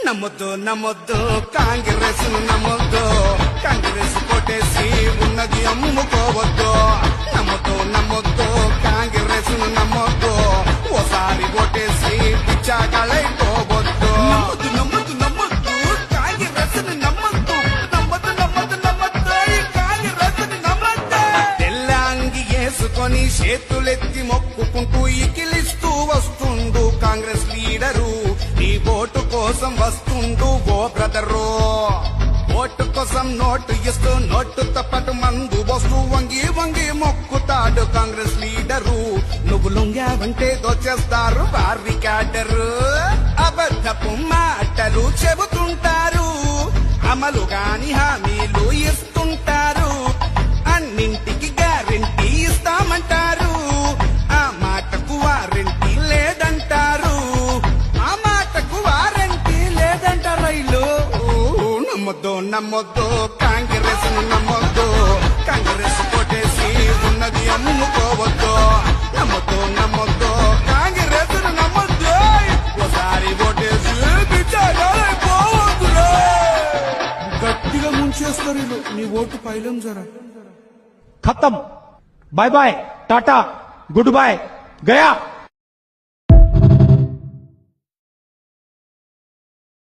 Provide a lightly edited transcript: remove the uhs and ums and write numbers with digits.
నమ్మొద్దు నమ్మొద్దు కాంగ్రెస్ నమ్మొద్దు, కాంగ్రెస్ కొట్టేసి ఉన్నది అమ్ముకోవద్దు. నమ్మొద్దు నమ్మొద్దు కాంగ్రెస్ నమ్మొద్దు, ఓసారి కొట్టేసి పిచ్చాకలైపోవద్దు. నమ్మొద్దు నమ్మొద్దు నమ్మొద్దు కాంగ్రెస్ నమ్మొద్దు, నమ్మొద్దు నమ్మొద్దు నమ్మొద్దు కాంగ్రెస్ నమ్మొద్దు. తెల్ల అంగి వేసుకొని చేతులెత్తి మొక్కుకుంటూ ఇకిలిస్తూ వస్తుండు కాంగ్రెస్ లీడరు. నీ ఓటు కోసం వస్తుండు ఓ బ్రదరు, ఓటు కోసం నోటు ఇస్తూ నోటుతో పాటు మందు వస్తూ వంగి వంగి మొక్కుతాడు కాంగ్రెస్ లీడరు. నువ్వు లొంగావంటే దోచేస్తారు వారి క్యాడరు. అబద్ధపు మాటలు చెబుతుంటారు, అమలు కాని హామీలు ఇస్తుంటారు. అన్నింటికి గ్యారెంటీ ఇస్తామంటారు, ఆ మాటకు వారెంటీ లేదంటారు. ఆ మాటకు వారెంటీ లేదంటారు. నమ్మొద్దు నమ్మొద్దు కాంగ్రెస్ నమ్మొద్దు, కాంగ్రెస్ కొట్టేసి ఉన్నది అమ్ముకోవద్దు. నమ్మొద్దు నమ్మొద్దు కాంగ్రెస్ నమ్మొద్దు, ఓసారి కొట్టేసి పిచ్చాకలైపోవద్దు. గట్టిగా ముంచేస్తారు వీళ్ళు. నీ ఓటు పైలం జరా. खत्म, bye bye, tata, good bye, गया.